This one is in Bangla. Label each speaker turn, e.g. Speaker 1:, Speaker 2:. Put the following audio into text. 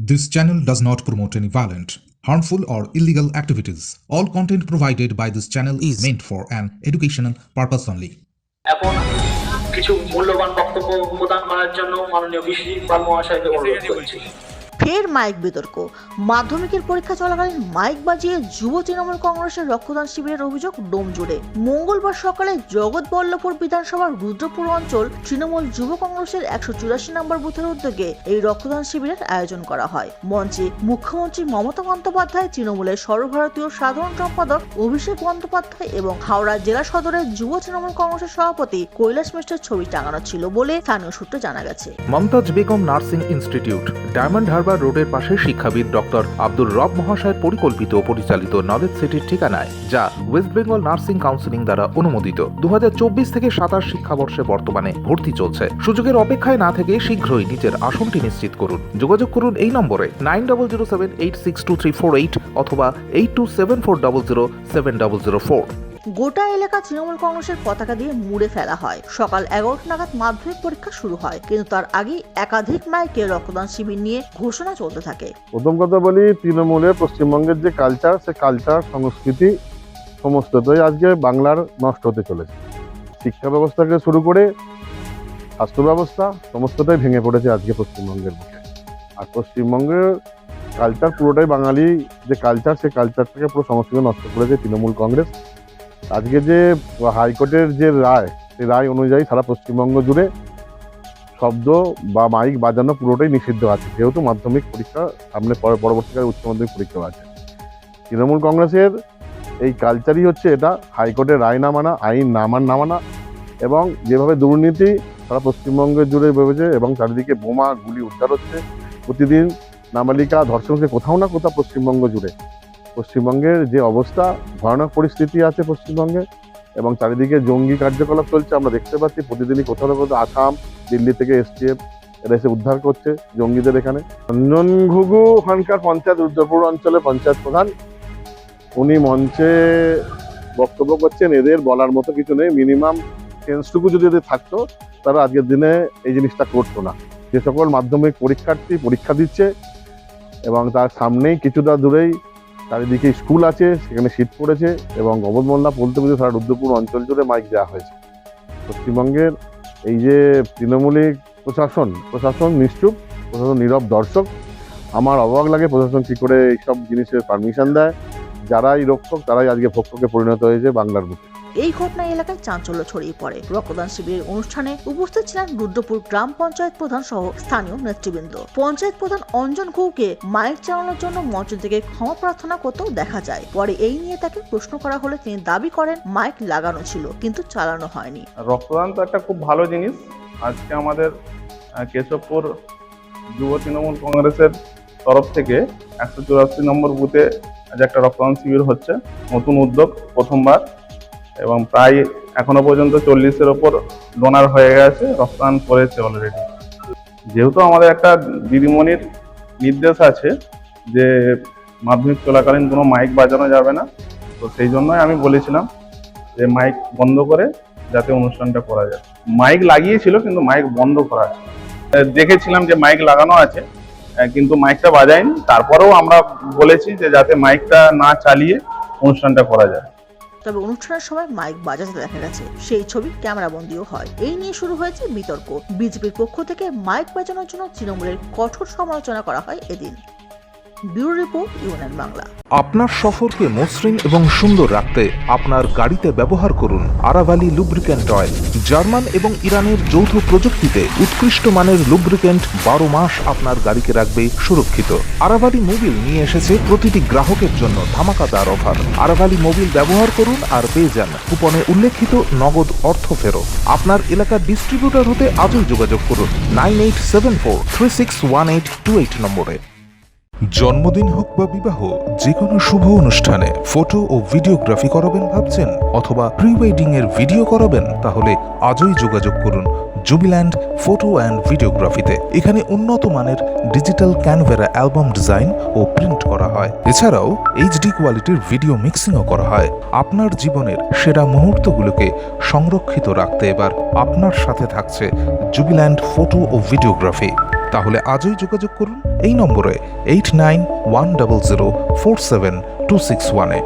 Speaker 1: This channel does not promote any violent, harmful, or illegal activities. All content provided by this channel is meant for an educational purpose only.
Speaker 2: এখন কিছু মূল্যবান বক্তব্য প্রদান করার জন্য মাননীয় বিশি পাল মহাশয়কে অনুরোধ করছি।
Speaker 3: ফের মাইক বিতর্ক। মাধ্যমিকের পরীক্ষা চলাকালীন মাইক বাজিয়ে যুব তৃণমূল কংগ্রেসের রক্তদান শিবিরের অভিযোগ ডোমজুড়ে। মঙ্গলবার সকালে জগৎবল্লভপুর বিধানসভার রুদ্রপুর অঞ্চল তৃণমূল যুব কংগ্রেসের 184 নম্বর বুথের উদ্যোগে এই রক্তদান শিবিরের আয়োজন করা হয়। মঞ্চে মুখ্যমন্ত্রী মমতা বন্দ্যোপাধ্যায়, তৃণমূলের সর্বভারতীয় সাধারণ সম্পাদক অভিষেক বন্দ্যোপাধ্যায় এবং হাওড়া জেলা সদরের যুব তৃণমূল কংগ্রেসের সভাপতি কৈলাস মিশ্রের ছবি টাঙানো ছিল বলে স্থানীয় সূত্রে জানা গেছে।
Speaker 4: মমতাজ বেগম নার্সিং ইনস্টিটিউট, ডায়মন্ড হারবার রোডের পাশে শিক্ষাবিদ ডক্টর আব্দুর রব মহাশয়ের পরিকল্পিত ও পরিচালিত নলেজ সিটির ঠিকানায়, যা ওয়েস্ট বেঙ্গল নার্সিং কাউন্সিলিং দ্বারা অনুমোদিত। 2024 থেকে 27 শিক্ষাবর্ষে বর্তমানে ভর্তি চলছে। সুযোগের অপেক্ষায় না থেকে শীঘ্রই নিজের আসনটি নিশ্চিত করুন। যোগাযোগ করুন এই নম্বরে 9007862348 অথবা 8274007004।
Speaker 3: গোটা এলাকা তৃণমূল কংগ্রেসের পতাকা দিয়ে মুড়ে ফেলা হয়। সকাল 11টা নাগাদ মাধ্যমিক পরীক্ষা শুরু হয়, কিন্তু তার আগেই একাধিক মাইকে রক্তদান শিবির নিয়ে ঘোষণা চলতে থাকে।
Speaker 5: প্রথম কথা বলি, তৃণমূলের পশ্চিমবঙ্গের যে কালচার, সে কালচার সংস্কৃতি সমস্তটাই আজকে বাংলার নষ্ট হতে চলেছে। শিক্ষা ব্যবস্থাকে শুরু করে স্বাস্থ্য ব্যবস্থা সমস্তটাই ভেঙে পড়েছে আজকে পশ্চিমবঙ্গের বুকে। আর পশ্চিমবঙ্গের কালচার পুরোটাই বাঙালি যে কালচার, সে কালচারটাকে পুরো সংস্কৃতি নষ্ট করেছে তৃণমূল কংগ্রেস। আজকে যে হাইকোর্টের যে রায়, সেই রায় অনুযায়ী সারা পশ্চিমবঙ্গ জুড়ে শব্দ বা মাইক বাজানো পুরোটাই নিষিদ্ধ আছে, যেহেতু মাধ্যমিক পরীক্ষা সামনে, পরবর্তীকালে উচ্চ মাধ্যমিক পরীক্ষা আছে। তৃণমূল কংগ্রেসের এই কালচারই হচ্ছে এটা, হাইকোর্টের রায় না মানা, আইন না মানা, এবং যেভাবে দুর্নীতি সারা পশ্চিমবঙ্গ জুড়ে ভেবেছে এবং চারিদিকে বোমা গুলি উদ্ধার হচ্ছে প্রতিদিন, নাবালিকা ধর্ষণ হচ্ছে কোথাও না কোথাও পশ্চিমবঙ্গ জুড়ে। পশ্চিমবঙ্গের যে অবস্থা, ভয়ানক পরিস্থিতি আছে পশ্চিমবঙ্গে, এবং চারিদিকে জঙ্গি কার্যকলাপ চলছে। আমরা দেখতে পাচ্ছি প্রতিদিনই কোথাও না কোথাও আসাম, দিল্লি থেকে এসটিএফ এরা এসে উদ্ধার করছে জঙ্গিদের এখানে। রঞ্জন ঘুঘু ওখানকার পঞ্চায়েত, রুদ্রপুর অঞ্চলের পঞ্চায়েত প্রধান, উনি মঞ্চে বক্তব্য করছেন। এদের বলার মতো কিছু নেই। মিনিমাম সেন্সটুকু যদি এদের থাকতো, তারা আজকের দিনে এই জিনিসটা করতো না। যে সকল মাধ্যমিক পরীক্ষার্থী পরীক্ষা দিচ্ছে এবং তার সামনেই কিছুটা দূরেই চারিদিকে স্কুল আছে, সেখানে শীত পড়েছে এবং অবধমল্লা বলতে বলতে সারা রুদ্রপুর অঞ্চল জুড়ে মাইক দেওয়া হয়েছে। পশ্চিমবঙ্গের এই যে তৃণমূলী প্রশাসন নিশ্চুপ, প্রশাসন নীরব দর্শক। আমার অবাক লাগে প্রশাসন কি করে এইসব জিনিসের পারমিশন দেয়। যারাই রক্ষক, তারাই আজকে ভক্ষকে পরিণত হয়েছে বাংলার বুকে।
Speaker 3: এই ঘটনায় এলাকায় চাঞ্চল্য ছড়িয়ে পড়ে। রক্তদান শিবিরের অনুষ্ঠানে উপস্থিত ছিলেন রুদ্রপুর গ্রাম পঞ্চায়েত প্রধান সহ স্থানীয় নেতৃবৃন্দ। পঞ্চায়েত প্রধান অঞ্জন ঘুঘুকে মাইক চালানোর জন্য মঞ্চ থেকে ক্ষমা প্রার্থনা করতেও দেখা যায়। পরে এই নিয়ে তাকে প্রশ্ন করা হলে তিনি দাবি করেন মাইক লাগানো ছিল, কিন্তু চালানো হয়নি।
Speaker 6: রক্তদান তো একটা খুব ভালো জিনিস। আজকে আমাদের কেশবপুর যুব তৃণমূল কংগ্রেসের তরফ থেকে 184 নম্বর বুথে আজ একটা রক্তদান শিবির হচ্ছে। নতুন উদ্যোগ, প্রথমবার, এবং প্রায় এখনো পর্যন্ত 40-এর ওপর ডোনার হয়ে গেছে, রক্তদান করেছে অলরেডি। যেহেতু আমাদের একটা দিদিমণির নির্দেশ আছে যে মাধ্যমিক চলাকালীন কোনো মাইক বাজানো যাবে না, তো সেই জন্যই আমি বলেছিলাম যে মাইক বন্ধ করে যাতে অনুষ্ঠানটা করা যায়। মাইক লাগিয়েছিল কিন্তু মাইক বন্ধ করা আছে। দেখেছিলাম যে মাইক লাগানো আছে কিন্তু মাইকটা বাজায়নি। তারপরেও আমরা বলেছি যে যাতে মাইকটা না চালিয়ে অনুষ্ঠানটা করা যায়।
Speaker 3: তবে অনুষ্ঠানের সময় মাইক বাজাতে দেখা গেছে, সেই ছবি ক্যামেরাবন্দিও হয়। এই নিয়ে শুরু হয়েছে বিতর্ক। বিজেপির পক্ষ থেকে মাইক বাজানোর জন্য তৃণমূলের কঠোর সমালোচনা করা হয় এদিন। Bureau report, UNN Bangla.
Speaker 4: আপনার সফরকে মসৃণ এবং সুন্দর রাখতে আপনার গাড়িতে ব্যবহার করুন আরাভালি লুব্রিক্যান্ট অয়েল। জার্মান এবং ইরানের যৌথ প্রযুক্তিতে উৎকৃষ্ট মানের লুব্রিক্যান্ট 12 মাস আপনার গাড়িকে রাখবে সুরক্ষিত। আরাভালি মোবিল নিয়ে এসেছে প্রতিটি গ্রাহকের জন্য ধামাকাদার অফার। আরাভালি মোবিল ব্যবহার করুন আর পেয়ে যান কুপনে উল্লেখিত নগদ অর্থ ফেরত। আপনার এলাকার ডিস্ট্রিবিউটর হতে আজই যোগাযোগ করুন 9874361828 নম্বরে। জন্মদিন হোক বা বিবাহ, যে কোনো শুভ অনুষ্ঠানে ফটো ও ভিডিওগ্রাফি করাবেন ভাবছেন, অথবা প্রি ওয়েডিং এর ভিডিও করাবেন, তাহলে আজই যোগাযোগ করুন জুবিল্যান্ড ফটো অ্যান্ড ভিডিওগ্রাফিতে। এখানে উন্নত মানের ডিজিটাল ক্যানভেরা অ্যালবাম ডিজাইন ও প্রিন্ট করা হয়। এছাড়াও এইচডি কোয়ালিটির ভিডিও মিক্সিংও করা হয়। আপনার জীবনের সেরা মুহূর্তগুলোকে সংরক্ষিত রাখতে এবার আপনার সাথে থাকছে জুবিল্যান্ড ফটো ও ভিডিওগ্রাফি। তাহলে আজই যোগাযোগ করুন এই নম্বরে 8910047261-এ।